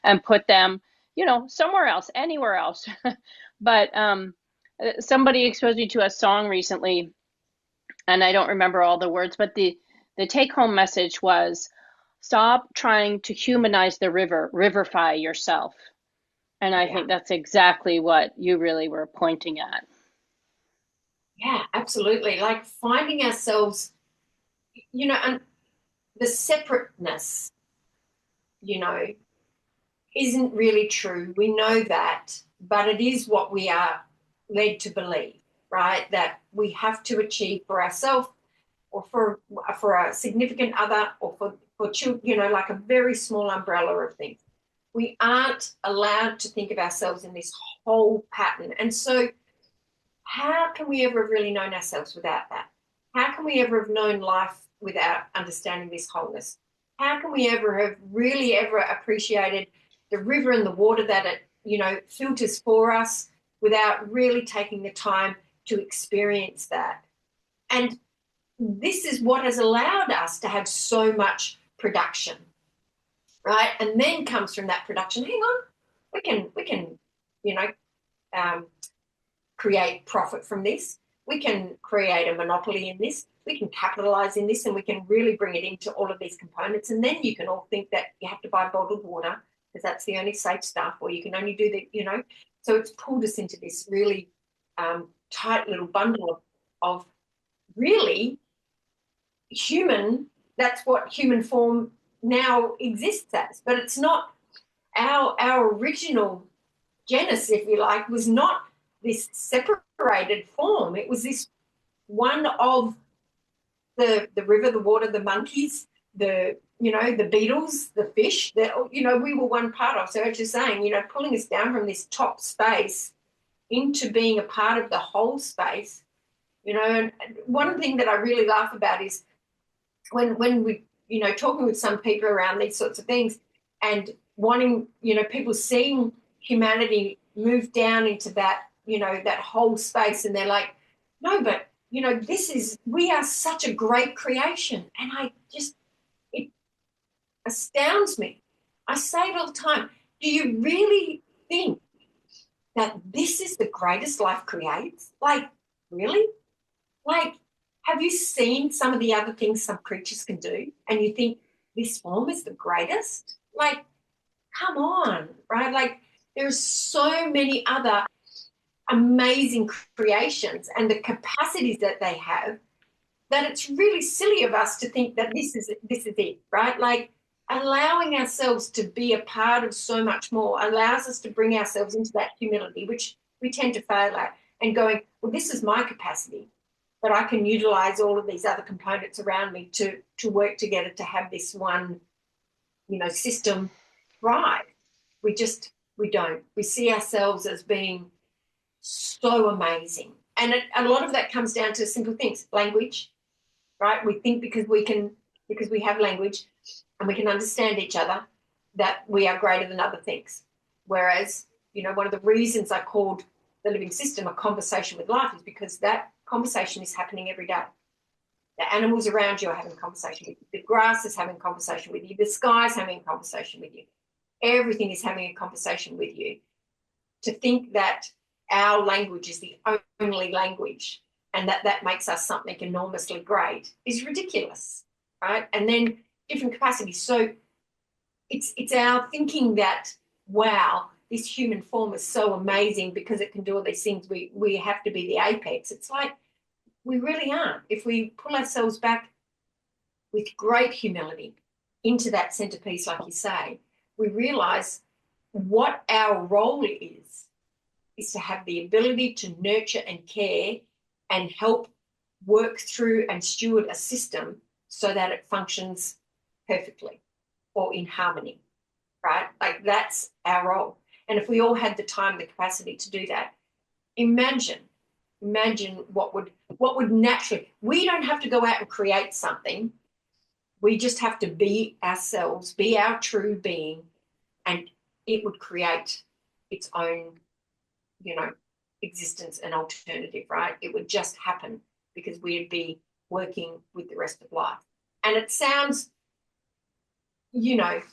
and put them, somewhere else, anywhere else. But somebody exposed me to a song recently, and I don't remember all the words, but the take home message was, stop trying to humanize the river, riverify yourself. And I think that's exactly what you really were pointing at. Yeah, absolutely. Like finding ourselves, and the separateness, isn't really true. We know that, but it is what we are led to believe, right? That we have to achieve for ourselves or for a significant other or for children, like a very small umbrella of things. We aren't allowed to think of ourselves in this whole pattern. And so how can we ever have really known ourselves without that? How can we ever have known life without understanding this wholeness? How can we ever have really ever appreciated the river and the water that it, filters for us without really taking the time to experience that? And this is what has allowed us to have so much production, right? And then comes from that production, hang on, we can, create profit from this. We can create a monopoly in this. We can capitalize in this, and we can really bring it into all of these components. And then you can all think that you have to buy bottled water because that's the only safe stuff, or you can only do the, So it's pulled us into this really tight little bundle of really human. That's what human form now exists as, but it's not our original genus, if you like, was not this separated form. It was this one of the river, the water, the monkeys, the beetles, the fish that, we were one part of. So as you're saying, pulling us down from this top space into being a part of the whole space, and one thing that I really laugh about is when we, talking with some people around these sorts of things and wanting, people seeing humanity move down into that, that whole space, and they're like, no, but, we are such a great creation. And it astounds me. I say it all the time. Do you really think that this is the greatest life creates? Like, really? Like, have you seen some of the other things some creatures can do? And you think this form is the greatest? Like, come on, right? Like, there's so many other amazing creations and the capacities that they have that it's really silly of us to think that this is it, right? Like, allowing ourselves to be a part of so much more allows us to bring ourselves into that humility, which we tend to fail at, and going, well, this is my capacity, but I can utilize all of these other components around me to work together to have this one, system thrive. We don't. We see ourselves as being so amazing. And a lot of that comes down to simple things, language, right? We think because we have language and we can understand each other that we are greater than other things. Whereas, one of the reasons I called the living system a conversation with life is because that conversation is happening every day. The animals around you are having a conversation with you. The grass is having a conversation with you. The sky is having a conversation with you. Everything is having a conversation with you. To think that our language is the only language and that makes us something enormously great is ridiculous, right? And then different capacities. So it's our thinking that, wow, this human form is so amazing because it can do all these things. We have to be the apex. It's like, we really aren't. If we pull ourselves back with great humility into that centerpiece, like you say, we realize what our role is to have the ability to nurture and care and help work through and steward a system so that it functions perfectly or in harmony, right? Like, that's our role. And if we all had the time, the capacity to do that, imagine what would naturally, we don't have to go out and create something. We just have to be ourselves, be our true being, and it would create its own, existence and alternative, right? It would just happen because we'd be working with the rest of life. And it sounds,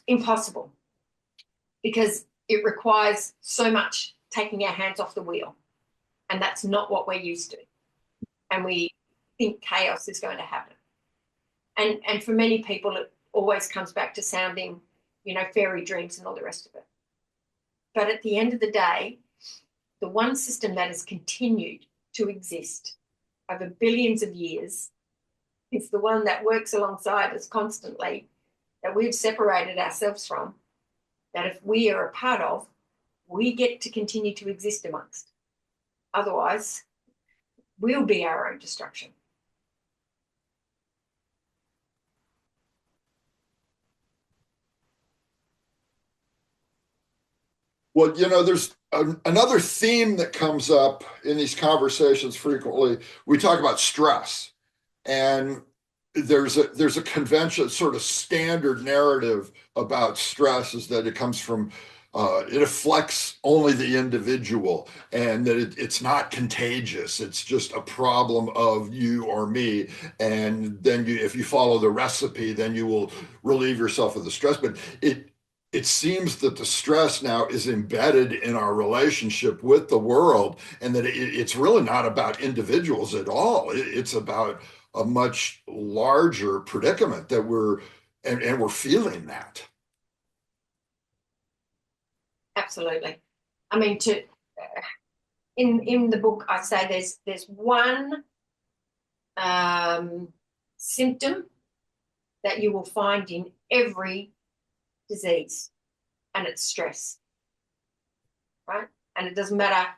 impossible because it requires so much taking our hands off the wheel. And that's not what we're used to. And we think chaos is going to happen. And for many people, it always comes back to sounding, fairy dreams and all the rest of it. But at the end of the day, the one system that has continued to exist over billions of years is the one that works alongside us constantly, that we've separated ourselves from, that if we are a part of, we get to continue to exist amongst. Otherwise, we'll be our own destruction. Well, there's another theme that comes up in these conversations frequently. We talk about stress, and there's a convention, sort of standard narrative about stress is that it comes from it affects only the individual, and that it's not contagious. It's just a problem of you or me. And then if you follow the recipe, then you will relieve yourself of the stress. But it seems that the stress now is embedded in our relationship with the world, and that it's really not about individuals at all. It's about a much larger predicament that we're feeling that. Absolutely. I mean, in the book, I say there's one symptom that you will find in every disease, and it's stress, right? And it doesn't matter.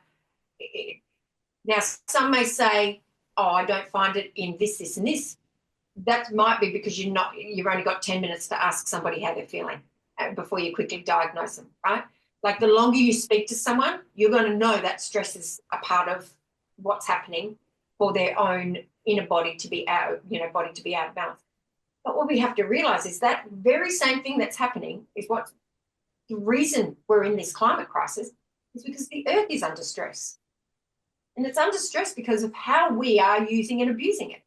Now, some may say, oh, I don't find it in this, and this. That might be because you've only got 10 minutes to ask somebody how they're feeling before you quickly diagnose them, right? Like, the longer you speak to someone, you're going to know that stress is a part of what's happening for their own inner body to be out of balance. But what we have to realize is that very same thing that's happening is what the reason we're in this climate crisis is because the earth is under stress. And it's under stress because of how we are using and abusing it.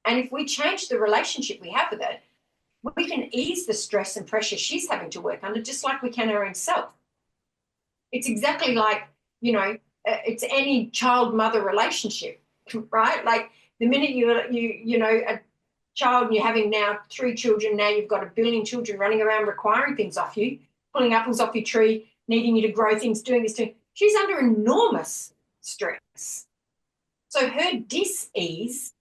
And if we change the relationship we have with it, we can ease the stress and pressure she's having to work under, just like we can our own self. It's exactly like, it's any child-mother relationship. right? Like the minute you know, a child and you're having now 3 children, now you've got 1 billion children running around requiring things off you, pulling apples off your tree, needing you to grow things, doing this, she's under enormous stress. So her dis-ease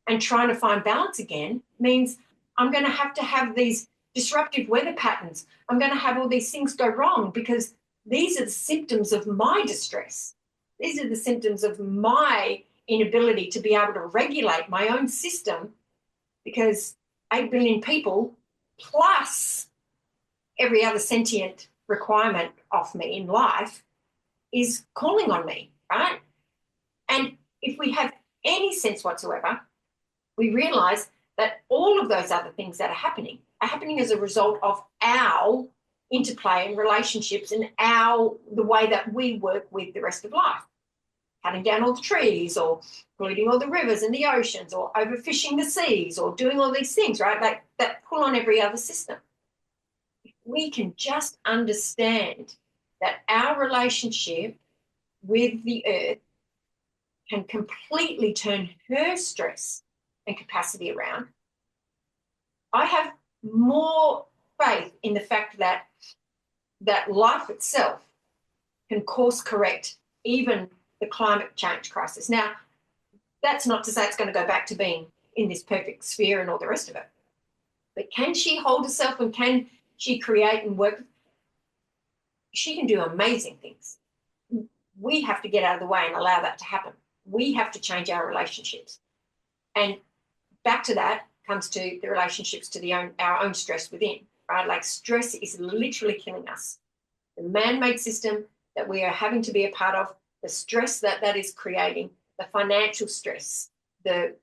and trying to find balance again means I'm going to have these disruptive weather patterns. I'm going to have all these things go wrong because these are the symptoms of my distress. These are the symptoms of my inability to be able to regulate my own system, because 8 billion people plus every other sentient requirement of me in life is calling on me, right? And if we have any sense whatsoever, we realize that all of those other things that are happening as a result of our interplay and relationships and the way that we work with the rest of life. Cutting down all the trees, or polluting all the rivers and the oceans, or overfishing the seas, or doing all these things, right? Like that pull on every other system. If we can just understand that our relationship with the earth can completely turn her stress and capacity around, I have more faith in the fact that life itself can course correct even the climate change crisis. Now, that's not to say it's going to go back to being in this perfect sphere and all the rest of it. But can she hold herself, and can she create and work? She can do amazing things. We have to get out of the way and allow that to happen. We have to change our relationships. And back to that comes to the relationships to our own stress within, right? Like stress is literally killing us. The man-made system that we are having to be a part of, the stress that is creating, the financial stress, the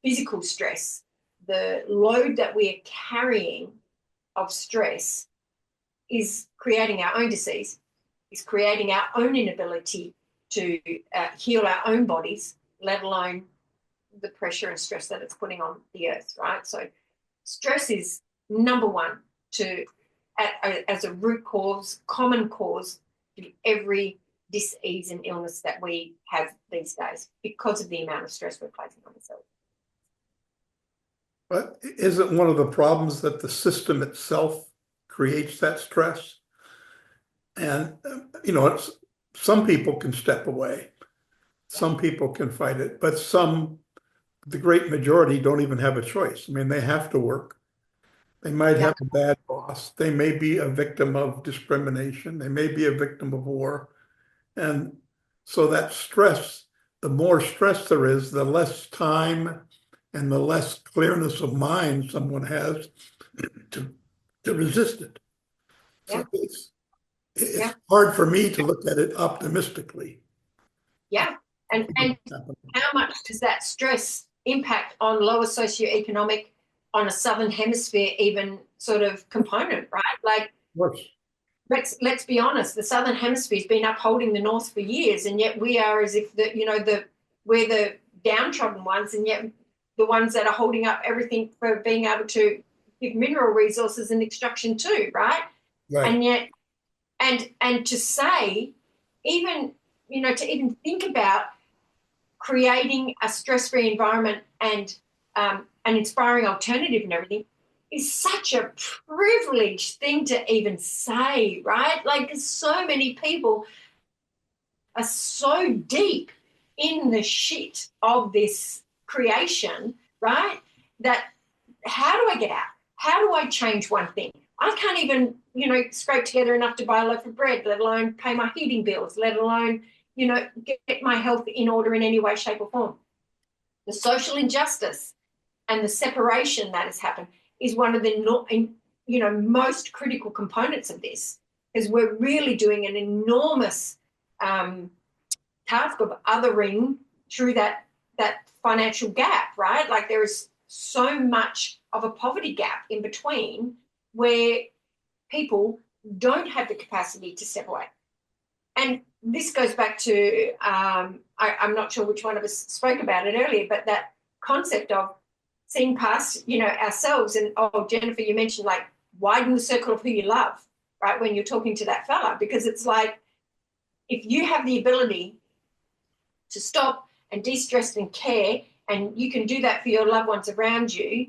physical stress, the load that we are carrying of stress is creating our own disease, is creating our own inability to heal our own bodies, let alone the pressure and stress that it's putting on the earth, right? So stress is number one as a root cause, common cause to every dis-ease and illness that we have these days, because of the amount of stress we're placing on ourselves. But isn't one of the problems that the system itself creates that stress? And, some people can step away. Some people can fight it, but the great majority don't even have a choice. I mean, they have to work. They might have a bad boss. They may be a victim of discrimination. They may be a victim of war. And so that stress, the more stress there is, the less time and the less clearness of mind someone has to resist it. So it's hard for me to look at it optimistically. Yeah. And how much does that stress impact on lower socioeconomic, on a southern hemisphere even sort of component, right? Like, let's be honest, the southern hemisphere's been upholding the north for years, and yet we are as if we're the downtrodden ones, and yet the ones that are holding up everything for being able to give mineral resources and extraction too, right? And yet, and to say, even, to even think about creating a stress-free environment and an inspiring alternative and everything is such a privileged thing to even say, right? Like, so many people are so deep in the shit of this creation, right? That how do I get out? How do I change one thing? I can't even, scrape together enough to buy a loaf of bread, let alone pay my heating bills, let alone, get my health in order in any way, shape or form. The social injustice and the separation that has happened is one of the, most critical components of this, because we're really doing an enormous task of othering through that financial gap, right? Like, there is so much of a poverty gap in between where people don't have the capacity to separate. And this goes back to, I'm not sure which one of us spoke about it earlier, but that concept of seeing past, ourselves. And, Jennifer, you mentioned, like, widen the circle of who you love, right, when you're talking to that fella, because it's like, if you have the ability to stop and de-stress and care, and you can do that for your loved ones around you,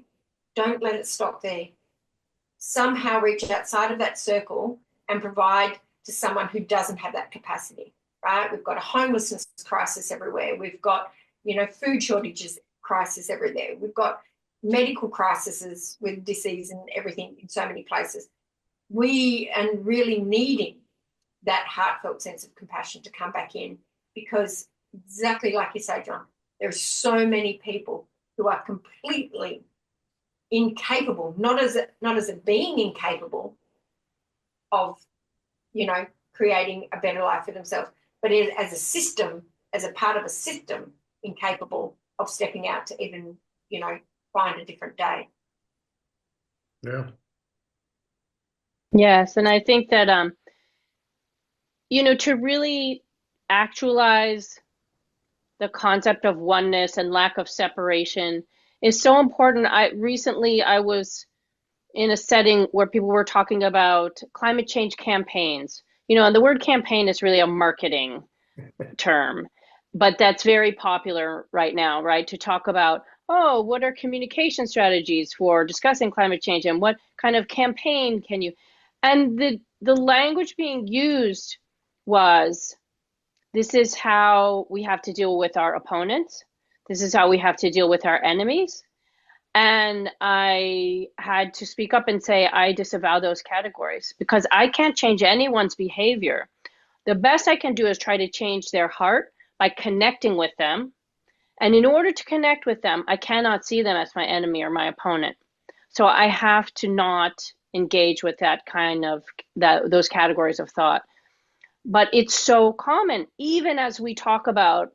don't let it stop there. Somehow reach outside of that circle and provide to someone who doesn't have that capacity, right? We've got a homelessness crisis everywhere. We've got, food shortages crisis everywhere. We've got medical crises with disease and everything in so many places. And really needing that heartfelt sense of compassion to come back in, because exactly like you say, John, there are so many people who are completely incapable, not as a being incapable of, creating a better life for themselves, but as a system, as a part of a system, incapable of stepping out to even, find a different day. Yeah. Yes, and I think that to really actualize the concept of oneness and lack of separation is so important. Recently I was in a setting where people were talking about climate change campaigns. And the word campaign is really a marketing term, but that's very popular right now, right? To talk about, oh, what are communication strategies for discussing climate change, and what kind of campaign can you? And the language being used was, this is how we have to deal with our opponents. This is how we have to deal with our enemies. And I had to speak up and say, I disavow those categories, because I can't change anyone's behavior. The best I can do is try to change their heart by connecting with them. And in order to connect with them, I cannot see them as my enemy or my opponent. So I have to not engage with those categories of thought. But it's so common, even as we talk about,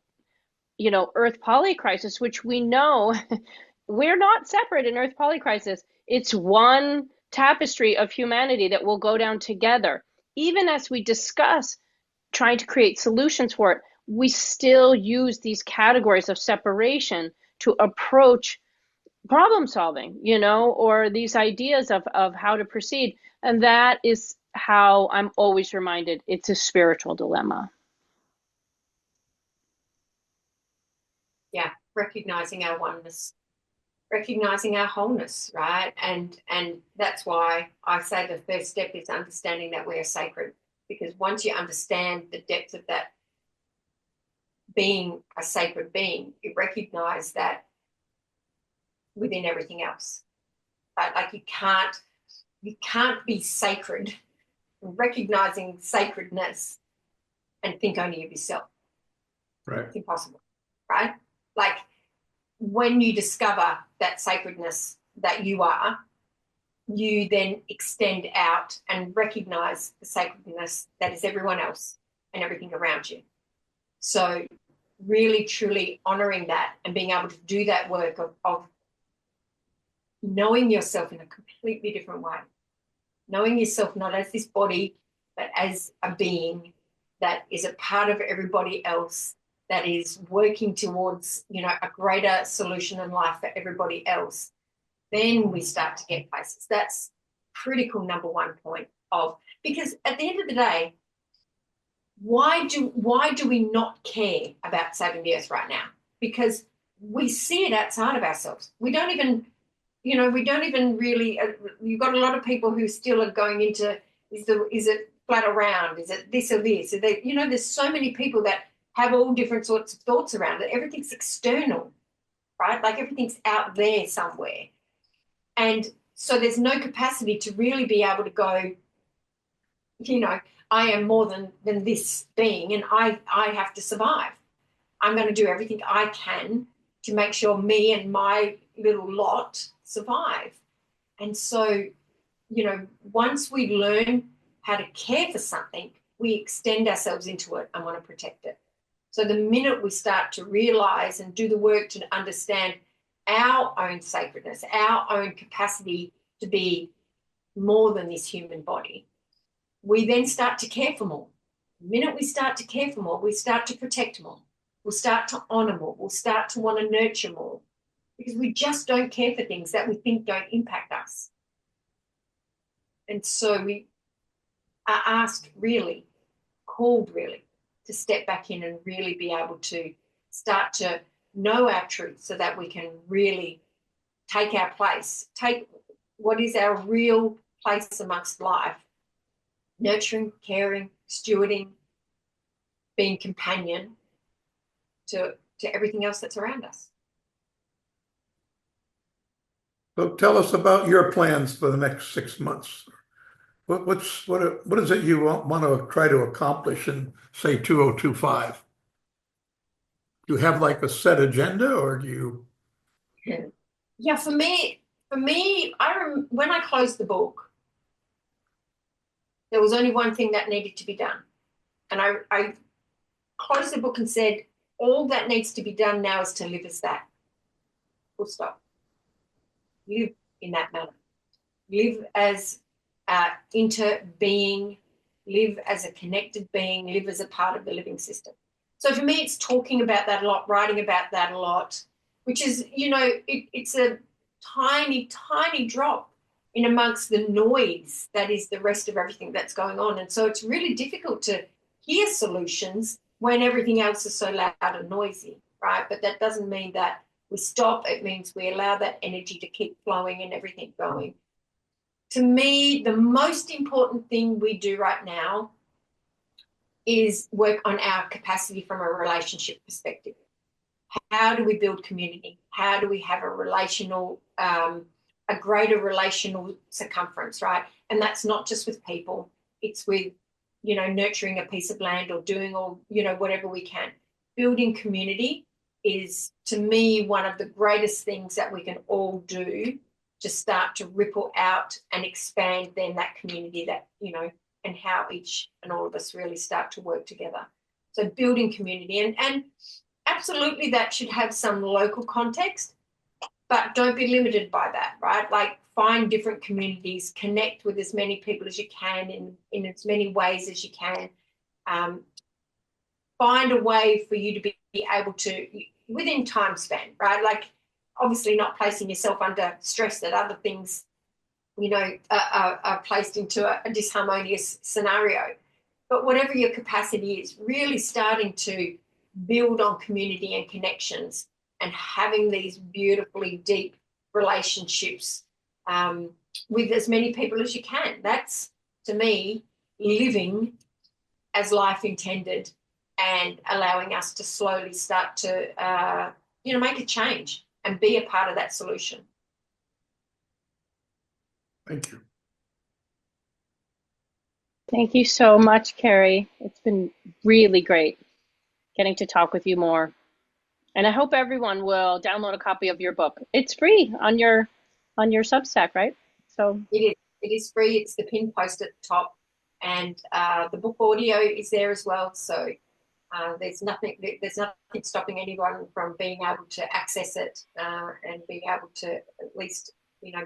Earth polycrisis, which we know we're not separate in Earth polycrisis. It's one tapestry of humanity that will go down together. Even as we discuss trying to create solutions for it, we still use these categories of separation to approach problem solving, or these ideas of how to proceed. And that is how I'm always reminded it's a spiritual dilemma. Yeah, recognizing our oneness, recognizing our wholeness, right? And that's why I say the first step is understanding that we are sacred, because once you understand the depth of that being a sacred being, you recognize that within everything else. Like you can't be sacred, recognizing sacredness, and think only of yourself. Right. It's impossible, right? Like when you discover that sacredness that you are, you then extend out and recognize the sacredness that is everyone else and everything around you. So really, truly honoring that and being able to do that work of knowing yourself in a completely different way, knowing yourself not as this body, but as a being that is a part of everybody else, that is working towards, a greater solution in life for everybody else. Then we start to get places. That's critical number one point because at the end of the day, why do we not care about saving the earth right now? Because we see it outside of ourselves. We don't even really, you've got a lot of people who still are going into, is it flat or round? Is it this or this? There's so many people that have all different sorts of thoughts around it. Everything's external, right? Like everything's out there somewhere. And so there's no capacity to really be able to go, I am more than this being, and I have to survive. I'm going to do everything I can to make sure me and my little lot survive. And so, once we learn how to care for something, we extend ourselves into it and want to protect it. So the minute we start to realize and do the work to understand our own sacredness, our own capacity to be more than this human body, we then start to care for more. The minute we start to care for more, we start to protect more. We'll start to honor more. We'll start to want to nurture more, because we just don't care for things that we think don't impact us. And so we are asked, really, called really, to step back in and really be able to start to know our truth so that we can really take our place, take what is our real place amongst life, nurturing, caring, stewarding, being companion to everything else that's around us. So tell us about your plans for the next 6 months. What is it you want to try to accomplish in, say, 2025? Do you have like a set agenda, or do you? Yeah, for me, when I closed the book, there was only one thing that needed to be done. And I closed the book and said, all that needs to be done now is to live as that. Full stop. Live in that manner. Live as interbeing, live as a connected being, live as a part of the living system. So for me, it's talking about that a lot, writing about that a lot, which is, it's a tiny, tiny drop in amongst the noise that is the rest of everything that's going on. And so it's really difficult to hear solutions when everything else is so loud and noisy, right? But that doesn't mean that we stop. It means we allow that energy to keep flowing and everything going. To me, the most important thing we do right now is work on our capacity from a relationship perspective. How do we build community? How do we have a relational, a greater relational circumference, right? And that's not just with people. It's with, nurturing a piece of land or doing all, whatever we can. Building community is, to me, one of the greatest things that we can all do to start to ripple out and expand then that community that, and how each and all of us really start to work together. So building community, and absolutely that should have some local context, but don't be limited by that, right? Like, find different communities, connect with as many people as you can in as many ways as you can. Find a way for you to be able to, within time span, right? Like, obviously not placing yourself under stress that other things, are placed into a disharmonious scenario. But whatever your capacity is, really starting to build on community and connections and having these beautifully deep relationships with as many people as you can. That's, to me, living as life intended and allowing us to slowly start to, make a change and be a part of that solution. Thank you. Thank you so much, Cari. It's been really great getting to talk with you more. And I hope everyone will download a copy of your book. It's free on your Substack, right? So it is free. It's the pin post at the top, and the book audio is there as well. So there's nothing stopping anyone from being able to access it and being able to at least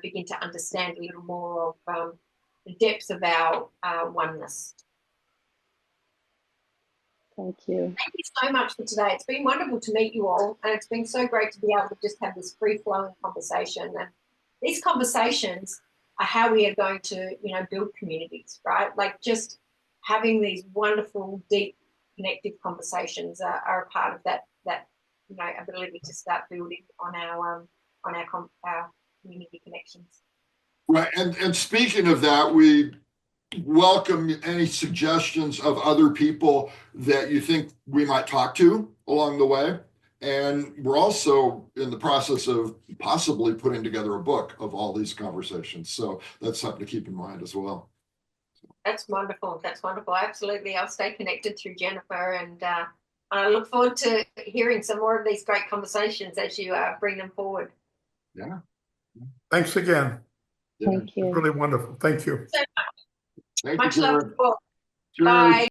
begin to understand a little more of the depths of our oneness. thank you. Thank you so much for today. It's been wonderful to meet you all, and it's been so great to be able to just have this free-flowing conversation. And these conversations are how we are going to, build communities, right? Like, just having these wonderful, deep, connective conversations are a part of that ability to start building on our community connections. Right, and speaking of that, we welcome any suggestions of other people that you think we might talk to along the way. And we're also in the process of possibly putting together a book of all these conversations. So that's something to keep in mind as well. That's wonderful. That's wonderful. Absolutely. I'll stay connected through Jennifer, and I look forward to hearing some more of these great conversations as you bring them forward. Yeah. Thanks again. Thank you. Really wonderful. Thank you. So Thank much you, love Karen. to all. Cheers. Bye.